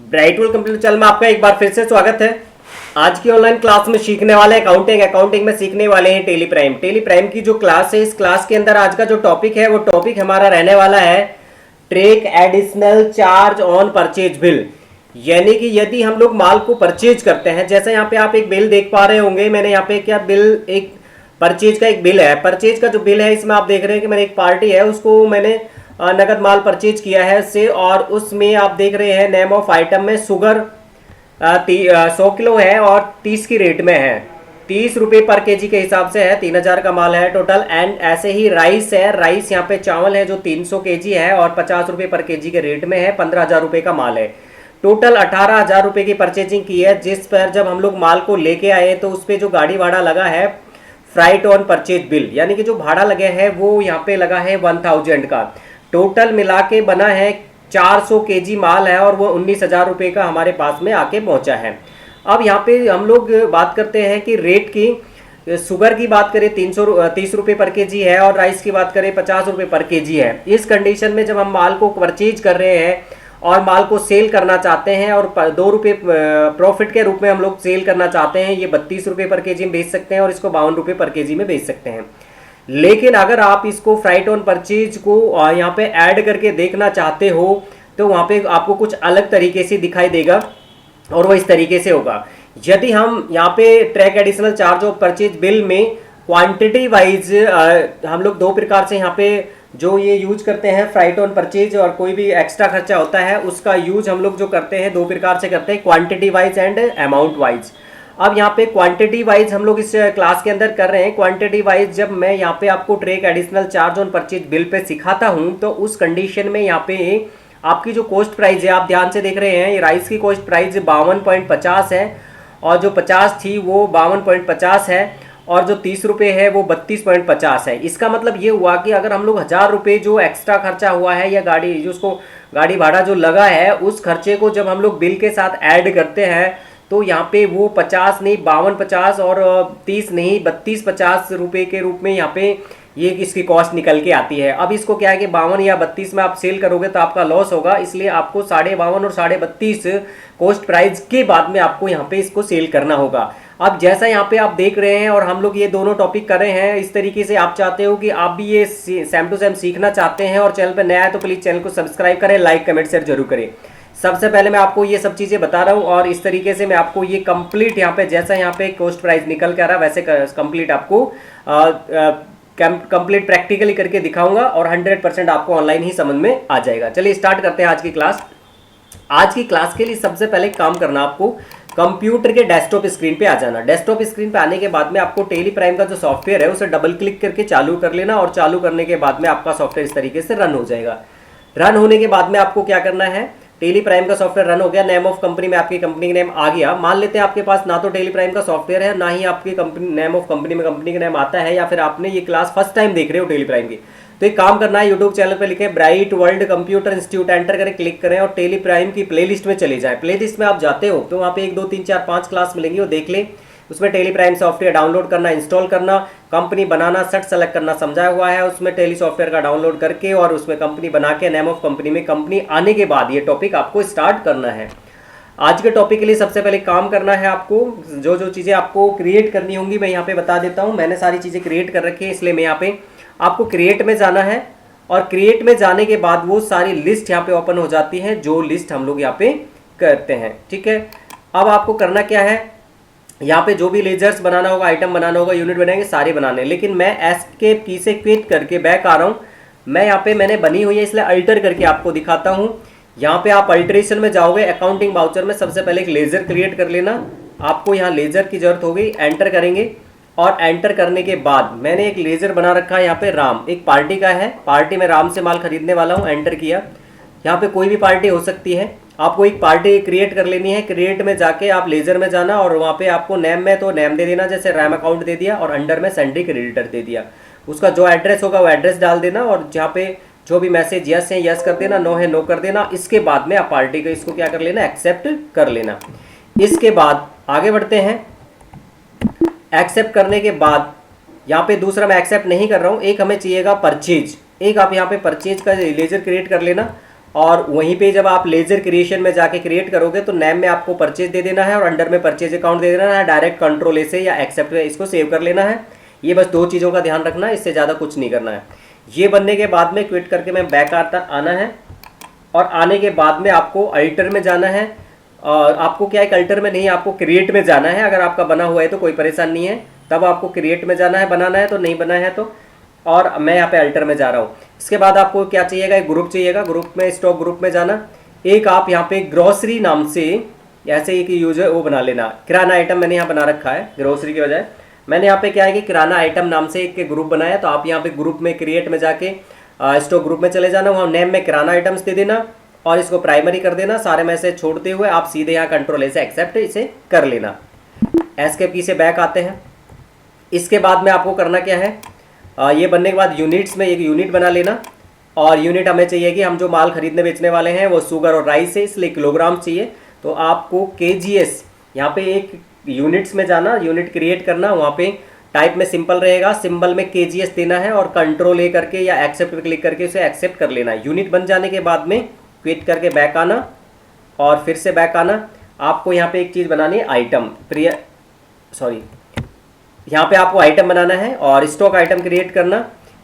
ब्राइटवेल computer channel में आपका एक बार फिर से स्वागत है। आज की ऑनलाइन क्लास में सीखने वाले हैं अकाउंटिंग में सीखने वाले हैं टेली प्राइम की जो क्लास है। इस क्लास के अंदर आज का जो टॉपिक है वो टॉपिक हमारा रहने वाला है track additional charge on purchase bill. यानी कि यदि हम लोग माल को परचेज करते हैं, जैसे यहाँ पे आप एक बिल देख पा रहे होंगे, मैंने यहाँ पे क्या बिल, एक परचेज का एक बिल है। परचेज का जो बिल है इसमें आप देख रहे हैं कि मैंने एक पार्टी है उसको मैंने नगद माल परचेज किया है उससे, और उसमें आप देख रहे हैं नेम ऑफ आइटम में शुगर 100 किलो है और 30 की रेट में है, 30 रुपये पर केजी के हिसाब से है, 3000 का माल है टोटल। एंड ऐसे ही राइस है, राइस यहाँ पे चावल है जो 300 केजी है और 50 रुपये पर केजी के रेट में है, 15,000 रुपये का माल है। टोटल 18,000 रुपये की परचेजिंग की है, जिस पर जब हम लोग माल को लेके आए तो उस पर जो गाड़ी भाड़ा लगा है फ्राइट ऑन परचेज बिल, यानी कि जो भाड़ा लगे है वो यहाँ पे लगा है 1000 का। टोटल मिला के बना है 400 केजी माल है और वो 19,000 रुपये का हमारे पास में आके पहुंचा है। अब यहाँ पे हम लोग बात करते हैं कि रेट की। शुगर की बात करें 30 रुपये पर केजी है और राइस की बात करें 50 रुपये पर केजी है। इस कंडीशन में जब हम माल को परचेज कर रहे हैं और माल को सेल करना चाहते हैं और 2 रुपये प्रॉफिट के रूप में हम लोग सेल करना चाहते हैं, ये 32 रुपये पर केजी में बेच सकते हैं और इसको 52 रुपये पर केजी में बेच सकते हैं। लेकिन अगर आप इसको फ्राइट ऑन परचेज को यहाँ पे ऐड करके देखना चाहते हो तो वहाँ पे आपको कुछ अलग तरीके से दिखाई देगा और वो इस तरीके से होगा। यदि हम यहाँ पे track additional charge of purchase bill में क्वांटिटी वाइज हम लोग दो प्रकार से यहाँ पे जो ये यूज करते हैं फ्राइट ऑन परचेज, और कोई भी एक्स्ट्रा खर्चा होता है उसका यूज हम लोग जो करते हैं दो प्रकार से करते हैं, quantity wise and amount wise. अब यहाँ पे क्वांटिटी वाइज हम लोग इस क्लास के अंदर कर रहे हैं। क्वांटिटी वाइज जब मैं यहाँ पे आपको track additional charge on purchase bill पे सिखाता हूँ तो उस कंडीशन में यहाँ पे आपकी जो कॉस्ट प्राइस है, आप ध्यान से देख रहे हैं, ये राइस की कॉस्ट प्राइस 52.50 है और जो 50 थी वो 52.50 है और जो 30 रुपये है वो 32.50 है। इसका मतलब ये हुआ कि अगर हम लोग 1000 रुपये जो एक्स्ट्रा खर्चा हुआ है या गाड़ी जो उसको गाड़ी भाड़ा जो लगा है उस खर्चे को जब हम लोग बिल के साथ ऐड करते हैं तो यहाँ पे वो 50 नहीं 52.50 और 30 नहीं 32.50 रुपये के रूप में यहाँ पे ये इसकी कॉस्ट निकल के आती है। अब इसको क्या है कि 52 या 32 में आप सेल करोगे तो आपका लॉस होगा, इसलिए आपको 52.5 और 32.5 कॉस्ट प्राइस के बाद में आपको यहाँ पे इसको सेल करना होगा। अब जैसा यहाँ पे आप देख रहे हैं और हम लोग ये दोनों टॉपिक कर रहे हैं, इस तरीके से आप चाहते हो कि आप भी ये सेम टू सेम सीखना चाहते हैं और चैनल पर नया है तो प्लीज़ चैनल को सब्सक्राइब करें, लाइक कमेंट शेयर जरूर करें। सबसे पहले मैं आपको ये सब चीज़ें बता रहा हूँ और इस तरीके से मैं आपको ये कंप्लीट यहाँ पे जैसा यहाँ पे कॉस्ट प्राइस निकल के आ रहा है वैसे कंप्लीट आपको कंप्लीट प्रैक्टिकली करके दिखाऊंगा और 100% आपको ऑनलाइन ही समझ में आ जाएगा। चलिए स्टार्ट करते हैं आज की क्लास। आज की क्लास के लिए सबसे पहले काम करना, आपको कंप्यूटर के डेस्कटॉप स्क्रीन पे आ जाना। डेस्कटॉप स्क्रीन पे आने के बाद में आपको टेली प्राइम का जो सॉफ्टवेयर है उसे डबल क्लिक करके चालू कर लेना और चालू करने के बाद में आपका सॉफ्टवेयर इस तरीके से रन हो जाएगा। रन होने के बाद में आपको क्या करना है, टेली प्राइम का सॉफ्टवेयर रन हो गया, नेम ऑफ कंपनी में आपकी कंपनी का नेम आ गया। मान लेते हैं आपके पास ना तो टेली प्राइम का सॉफ्टवेयर है ना ही आपकी कंपनी नेम ऑफ कंपनी में कंपनी का नेम आता है, या फिर आपने ये क्लास फर्स्ट टाइम देख रहे हो टेली प्राइम की, तो एक काम करना है, यूट्यूब चैनल पे लिखे bright world computer institute, enter करें, क्लिक करें और टेली प्राइम की प्लेलिस्ट में चले जाएं। प्लेलिस्ट में आप जाते हो तो वहाँ पे 1 2 3 4 5 क्लास मिलेंगी, वो देख लें। उसमें टेली प्राइम सॉफ्टवेयर डाउनलोड करना, इंस्टॉल करना, कंपनी बनाना, सेट सेलेक्ट करना समझाया हुआ है। उसमें टेली सॉफ्टवेयर का डाउनलोड करके और उसमें कंपनी बना के नेम ऑफ कंपनी में कंपनी आने के बाद ये टॉपिक आपको स्टार्ट करना है। आज के टॉपिक के लिए सबसे पहले काम करना है, आपको जो जो चीज़ें आपको क्रिएट करनी होंगी मैं यहाँ पे बता देता हूँ। मैंने सारी चीज़ें क्रिएट कर रखी है, इसलिए मैं यहाँ पे आपको क्रिएट में जाना है और क्रिएट में जाने के बाद वो सारी लिस्ट यहाँ पे ओपन हो जाती है जो लिस्ट हम लोग यहाँ पे करते हैं। ठीक है, अब आपको करना क्या है, यहाँ पे जो भी लेजर्स बनाना होगा, आइटम बनाना होगा, यूनिट बनाएंगे, सारे बनाने। लेकिन मैं एस्केप की से क्विट करके बैक आ रहा हूँ। मैं यहाँ पे मैंने बनी हुई है इसलिए अल्टर करके आपको दिखाता हूँ। यहाँ पे आप अल्टरेशन में जाओगे, अकाउंटिंग वाउचर में सबसे पहले एक लेजर क्रिएट कर लेना। आपको यहाँ लेजर की जरूरत होगी, एंटर करेंगे और एंटर करने के बाद मैंने एक लेजर बना रखा है यहाँ पे राम, एक पार्टी का है, पार्टी में राम से माल खरीदने वाला हूँ, एंटर किया। यहाँ पे कोई भी पार्टी हो सकती है, आपको एक पार्टी क्रिएट कर लेनी है। क्रिएट में जाके आप लेजर में जाना और वहाँ पे आपको नेम में तो नेम दे देना, जैसे रैम अकाउंट दे दिया और अंडर में सेंड्री क्रेडिटर दे दिया। उसका जो एड्रेस होगा वो एड्रेस डाल देना और जहाँ पे जो भी मैसेज यस है यस कर देना, नो है नो कर देना। इसके बाद में आप पार्टी को इसको क्या कर लेना, एक्सेप्ट कर लेना। इसके बाद आगे बढ़ते हैं। एक्सेप्ट करने के बाद यहाँ पे दूसरा मैं एक्सेप्ट नहीं कर रहा हूँ, एक हमें चाहिएगा परचेज। एक आप यहाँ पे परचेज का लेजर क्रिएट कर लेना और वहीं पे जब आप लेजर क्रिएशन में जाके क्रिएट करोगे तो नेम में आपको परचेज दे देना है और अंडर में परचेज अकाउंट दे देना है, डायरेक्ट कंट्रोल ए से या एक्सेप्ट इसको सेव कर लेना है। ये बस 2 चीज़ों का ध्यान रखना है, इससे ज़्यादा कुछ नहीं करना है। ये बनने के बाद में क्विट करके मैं बैक आना है और आने के बाद में आपको अल्टर में जाना है। और आपको क्या है, अल्टर में नहीं, आपको क्रिएट में जाना है। अगर आपका बना हुआ है तो कोई परेशान नहीं है, तब आपको क्रिएट में जाना है, बनाना है तो नहीं बना है तो। और मैं यहाँ पे अल्टर में जा रहा हूँ। इसके बाद आपको क्या चाहिएगा, एक ग्रुप चाहिएगा, ग्रुप में स्टॉक ग्रुप में जाना। एक आप यहाँ पे ग्रोसरी नाम से ऐसे एक यूजर वो बना लेना, किराना आइटम मैंने यहाँ बना रखा है, ग्रोसरी की बजाय मैंने यहाँ पे क्या है कि किराना आइटम नाम से एक ग्रुप बनाया। तो आप यहाँ पे ग्रुप में क्रिएट में जाके स्टॉक ग्रुप में चले जाना, वहाँ नेम में किराना आइटम्स दे देना और इसको प्राइमरी कर देना। सारे में से छोड़ते हुए आप सीधे यहाँ कंट्रोल ए से एक्सेप्ट इसे कर लेना। एस्केप की से बैक आते हैं। इसके बाद में आपको करना क्या है, ये बनने के बाद यूनिट्स में एक यूनिट बना लेना। और यूनिट हमें चाहिए कि हम जो माल खरीदने बेचने वाले हैं वो शुगर और राइस है, इसलिए किलोग्राम चाहिए। तो आपको केजीएस यहाँ पे एक यूनिट्स में जाना, यूनिट क्रिएट करना, वहाँ पे टाइप में सिंपल रहेगा, सिंबल में केजीएस देना है और कंट्रोल ए करके या एक्सेप्ट पे क्लिक करके उसे एक्सेप्ट कर लेना। यूनिट बन जाने के बाद में क्विट करके बैक आना और फिर से बैक आना। आपको यहाँ पे एक चीज़ बनानी है, आइटम यहाँ पे आपको आइटम बनाना है और स्टॉक आइटम क्रिएट करना।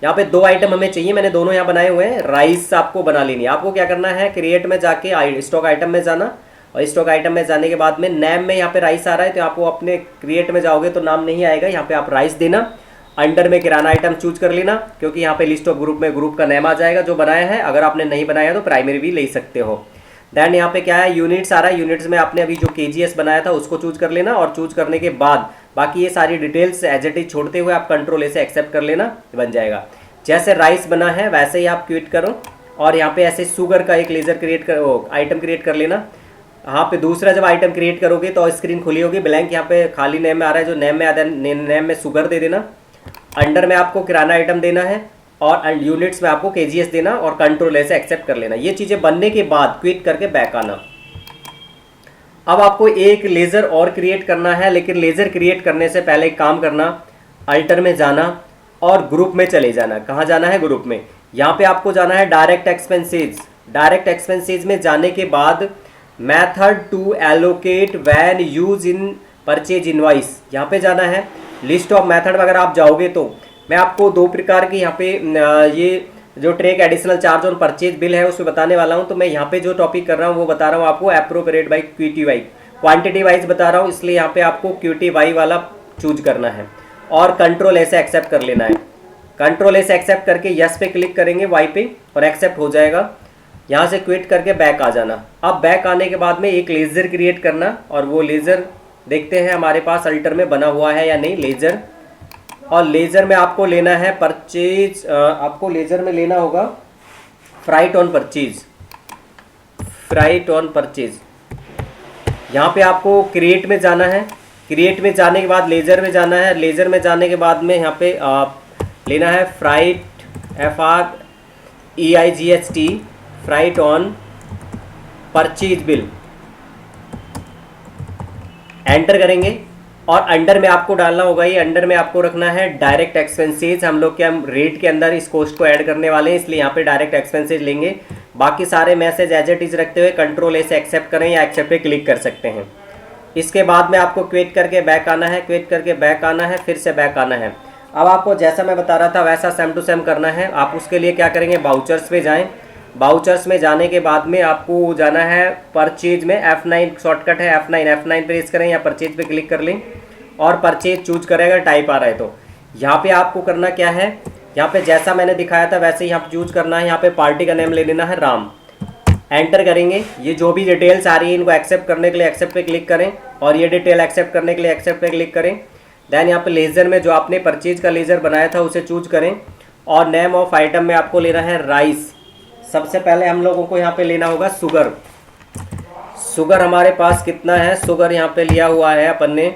यहाँ पे 2 आइटम हमें चाहिए, मैंने दोनों यहाँ बनाए हुए हैं। राइस आपको बना लेनी है। आपको क्या करना है, क्रिएट में जाके स्टॉक आइटम में जाना और स्टॉक आइटम में जाने के बाद में नेम में यहाँ पे राइस आ रहा है तो आपको अपने क्रिएट में जाओगे तो नाम नहीं आएगा, यहाँ पे आप राइस देना। अंडर में किराना आइटम चूज कर लेना क्योंकि यहाँ पे लिस्ट ऑफ ग्रुप में ग्रुप का नेम आ जाएगा जो बनाया है। अगर आपने नहीं बनाया तो प्राइमरी भी ले सकते हो। देन यहाँ पे क्या है, यूनिट्स आ रहा है, यूनिट्स में आपने अभी जो केजीएस बनाया था उसको चूज कर लेना और चूज करने के बाद बाकी ये सारी डिटेल्स एज इट इज छोड़ते हुए आप कंट्रोल ए से एक्सेप्ट कर लेना, बन जाएगा। जैसे राइस बना है वैसे ही आप क्विट करो और यहाँ पे ऐसे शुगर का एक लेजर क्रिएट कर आइटम क्रिएट कर लेना। यहाँ पे दूसरा जब आइटम क्रिएट करोगे तो स्क्रीन खुली होगी, ब्लैंक यहाँ पे खाली नेम में आ रहा है, जो नेम में आता है नेम में शुगर दे देना। अंडर में आपको किराना आइटम देना है और यूनिट्स में आपको केजीएस देना और कंट्रोल ए से एक्सेप्ट कर लेना। ये चीज़ें बनने के बाद क्विट करके बैक आना। अब आपको एक लेज़र और क्रिएट करना है, लेकिन लेज़र क्रिएट करने से पहले एक काम करना, अल्टर में जाना और ग्रुप में चले जाना। कहाँ जाना है, ग्रुप में। यहाँ पे आपको जाना है डायरेक्ट एक्सपेंसेज। डायरेक्ट एक्सपेंसेज में जाने के बाद method to allocate when use in purchase invoice, यहाँ पे जाना है। लिस्ट ऑफ मेथड में अगर आप जाओगे तो मैं आपको 2 प्रकार की यहाँ पे ये जो track additional charge on purchase bill है उसमें बताने वाला हूँ। तो मैं यहाँ पे जो टॉपिक कर रहा हूँ वो बता रहा हूँ आपको appropriate by QT Y, quantity wise बता रहा हूँ, इसलिए यहाँ पे आपको क्यूटी वाई वाला चूज करना है और कंट्रोल ए से एक्सेप्ट कर लेना है। कंट्रोल ए से एक्सेप्ट करके यस पे क्लिक करेंगे वाई पे और एक्सेप्ट हो जाएगा। यहाँ से क्विट करके बैक आ जाना। अब बैक आने के बाद में एक लेज़र क्रिएट करना और वो लेज़र देखते हैं हमारे पास अल्टर में बना हुआ है या नहीं लेज़र। और लेज़र में आपको लेना है परचेज, आपको लेज़र में लेना होगा freight on purchase, freight on purchase. यहाँ पे आपको क्रिएट में जाना है, क्रिएट में जाने के बाद लेज़र में जाना है। लेज़र में जाने के बाद में यहाँ पे लेना है freight FREIGHT, freight on purchase bill. Enter करेंगे और अंडर में आपको डालना होगा, ये अंडर में आपको रखना है डायरेक्ट एक्सपेंसेज। हम लोग क्या रेट के अंदर इस कॉस्ट को ऐड करने वाले हैं, इसलिए यहाँ पे डायरेक्ट एक्सपेंसेज लेंगे। बाकी सारे मैसेज एज इट इज रखते हुए कंट्रोल ए से एक्सेप्ट करें या एक्सेप्ट पे क्लिक कर सकते हैं। इसके बाद में आपको क्विट करके बैक आना है, क्विट करके बैक आना है, फिर से बैक आना है। अब आपको जैसा मैं बता रहा था वैसा सेम टू सेम करना है। आप उसके लिए क्या करेंगे, बाउचर्स पे जाएं। बाउचर्स में जाने के बाद में आपको जाना है परचेज में, F9 शॉर्टकट है, F9 प्रेस करें या परचेज पे क्लिक कर लें और परचेज चूज करें अगर टाइप आ रहा है तो। यहाँ पे आपको करना क्या है, यहाँ पे जैसा मैंने दिखाया था वैसे ही यहाँ पे चूज करना है। यहाँ पे पार्टी का नेम ले लेना है राम। एंटर करेंगे, ये जो भी डिटेल्स आ रही है इनको एक्सेप्ट करने के लिए एक्सेप्ट पे क्लिक करें और ये डिटेल एक्सेप्ट करने के लिए एक्सेप्ट पे क्लिक करें। देन यहाँ पे लेज़र में जो आपने परचेज का लेज़र बनाया था उसे चूज करें और नेम ऑफ आइटम में आपको लेना है राइस। सबसे पहले हम लोगों को यहाँ पे लेना होगा शुगर। शुगर हमारे पास कितना है, शुगर यहाँ पे लिया हुआ है अपन ने।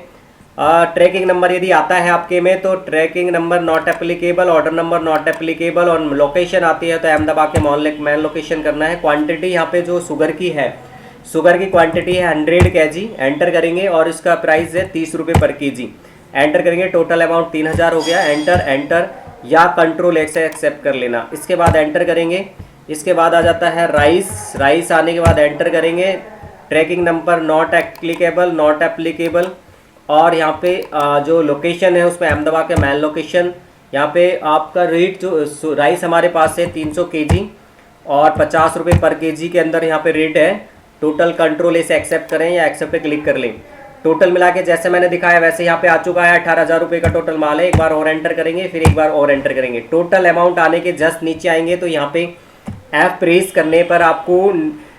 ट्रैकिंग नंबर यदि आता है आपके में तो tracking number not applicable, order number not applicable और लोकेशन आती है तो एम दबा के मैन लोकेशन करना है। क्वांटिटी यहाँ पे जो शुगर की है, शुगर की क्वांटिटी है 100 kg। एंटर करेंगे और इसका प्राइस है 30 रुपये पर kg। एंटर करेंगे, टोटल अमाउंट 3000 हो गया। एंटर या कंट्रोल ए से एक्सेप्ट कर लेना। इसके बाद एंटर करेंगे, इसके बाद आ जाता है राइस। राइस आने के बाद एंटर करेंगे, tracking number not applicable, not applicable. और यहाँ पे जो लोकेशन है उसमें अहमदाबाद के मैन लोकेशन। यहाँ पे आपका रेट जो राइस हमारे पास है 300 केजी और 50 रुपये पर केजी के अंदर यहाँ पे रेट है। टोटल कंट्रोल इसे एक्सेप्ट करें या एक्सेप्ट पे क्लिक कर लें। टोटल मिला के जैसे मैंने दिखाया वैसे यहाँ पे आ चुका है, 18,000 रुपये का टोटल माल है। एक बार और एंटर करेंगे, फिर एक बार और एंटर करेंगे। टोटल अमाउंट आने के जस्ट नीचे आएंगे तो यहाँ पे एफ प्रेस करने पर आपको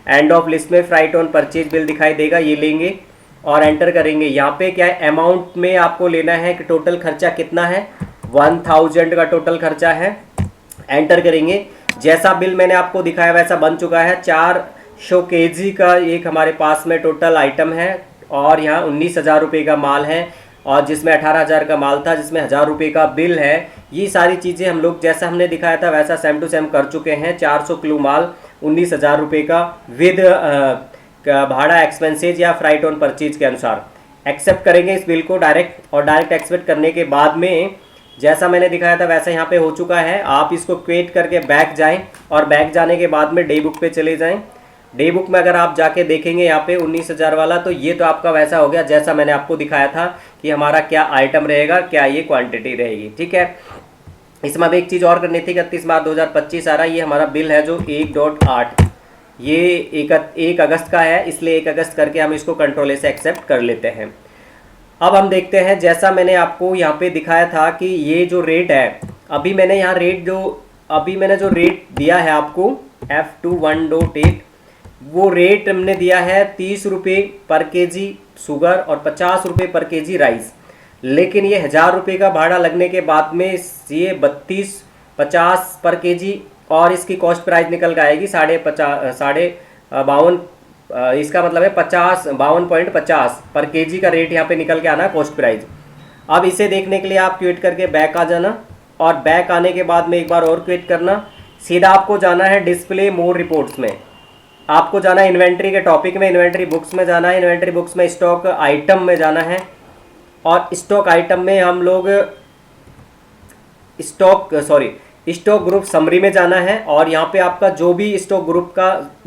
एंड ऑफ लिस्ट में फ्राइट ऑन परचेज बिल दिखाई देगा, ये लेंगे और एंटर करेंगे। यहाँ पे क्या है, अमाउंट में आपको लेना है कि टोटल खर्चा कितना है, 1000 का टोटल खर्चा है। एंटर करेंगे, जैसा बिल मैंने आपको दिखाया वैसा बन चुका है। 400 केजी का एक हमारे पास में टोटल आइटम है और यहाँ 19,000 रुपये का माल है और जिसमें 18,000 का माल था, जिसमें 1,000 रुपये का बिल है। ये सारी चीज़ें हम लोग जैसा हमने दिखाया था वैसा सेम टू सेम कर चुके हैं। 400 किलो माल 19,000 रुपये का विद भाड़ा एक्सपेंसेज या फ्राइट ऑन परचेज के अनुसार। एक्सेप्ट करेंगे इस बिल को डायरेक्ट, और डायरेक्ट एक्सेप्ट करने के बाद में जैसा मैंने दिखाया था वैसा यहाँ पे हो चुका है। आप इसको क्विट करके बैक जाएं और बैक जाने के बाद में डे बुक पे चले जाएं। डे बुक में अगर आप जाके देखेंगे यहाँ पे 19,000 वाला, तो ये तो आपका वैसा हो गया जैसा मैंने आपको दिखाया था कि हमारा क्या आइटम रहेगा, क्या ये क्वांटिटी रहेगी। ठीक है, इसमें अब एक चीज़ और करनी थी। 31 मार्च 2025 आ रहा है, ये हमारा बिल है जो 1.8, ये 1 अगस्त का है, इसलिए 1 अगस्त करके हम इसको कंट्रोल से एक्सेप्ट कर लेते हैं। अब हम देखते हैं, जैसा मैंने आपको यहाँ पे दिखाया था कि ये जो रेट है, अभी मैंने यहाँ जो रेट दिया है आपको F21.8, वो रेट हमने दिया है 30 रुपये पर केजी शुगर और 50 रुपये पर केजी राइस। लेकिन ये 1,000 रुपये का भाड़ा लगने के बाद में ये 32.50 पर केजी और इसकी कॉस्ट प्राइस निकल के आएगी 52, इसका मतलब है 52.50 पर केजी का रेट यहाँ पे निकल के आना कॉस्ट प्राइस। अब इसे देखने के लिए आप क्विट करके बैक आ जाना और बैक आने के बाद में एक बार और क्विट करना। सीधा आपको जाना है डिस्प्ले मोर रिपोर्ट्स में, आपको जाना है इन्वेंट्री के टॉपिक में, इन्वेंट्री बुक्स में जाना है। इन्वेंट्री बुक्स में स्टॉक आइटम में जाना है और स्टॉक आइटम में हम लोग स्टॉक ग्रुप समरी में जाना है और यहाँ पे आपका जो भी स्टॉक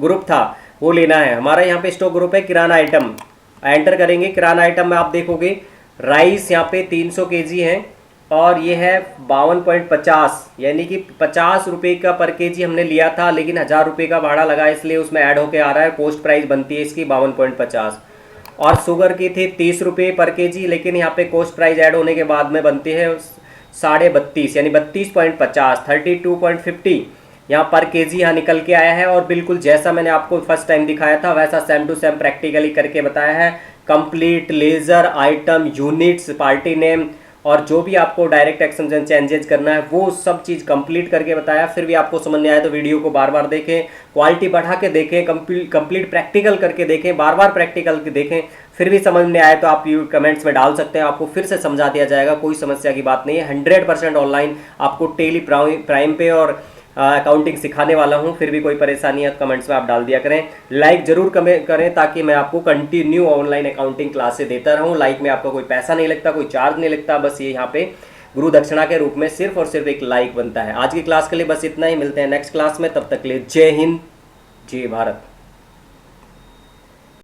ग्रुप था वो लेना है। हमारा यहाँ पे स्टॉक ग्रुप है किराना आइटम। एंटर करेंगे, किराना आइटम में आप देखोगे राइस यहाँ पे 300 केजी है और ये है 52.50, यानी कि 50 रुपये का पर केजी हमने लिया था, लेकिन 1,000 रुपये का भाड़ा लगा इसलिए उसमें ऐड होके आ रहा है। कॉस्ट प्राइस बनती है इसकी 52.50 और शुगर की थी 30 रुपये पर केजी, लेकिन यहाँ पे कॉस्ट प्राइस ऐड होने के बाद में बनती है 32.5 यानी 32.50, 32.50 यहाँ पर केजी यहाँ निकल के आया है। और बिल्कुल जैसा मैंने आपको फर्स्ट टाइम दिखाया था वैसा सेम टू सेम प्रैक्टिकली करके बताया है। Complete ledger item units party name और जो भी आपको डायरेक्ट एक्सचेंज चेंजेस करना है वो सब चीज़ कंप्लीट करके बताया। फिर भी आपको समझ नहीं आया तो वीडियो को बार बार देखें, क्वालिटी बढ़ा के देखें, कंप्लीट प्रैक्टिकल करके देखें, बार बार प्रैक्टिकल देखें। फिर भी समझ नहीं आए तो आप कमेंट्स में डाल सकते हैं, आपको फिर से समझा दिया जाएगा, कोई समस्या की बात नहीं है। 100% ऑनलाइन आपको टेली प्राइम पे और अकाउंटिंग सिखाने वाला हूं। फिर भी कोई परेशानी है तो कमेंट्स में आप डाल दिया करें। लाइक जरूर करें ताकि मैं आपको कंटिन्यू ऑनलाइन अकाउंटिंग क्लासेस देता रहूं। लाइक में आपका कोई पैसा नहीं लगता, कोई चार्ज नहीं लगता, बस ये यहाँ पे गुरु दक्षिणा के रूप में सिर्फ और सिर्फ एक लाइक बनता है। आज की क्लास के लिए बस इतना ही, मिलते हैं नेक्स्ट क्लास में, तब तक के लिए जय हिंद, जय भारत।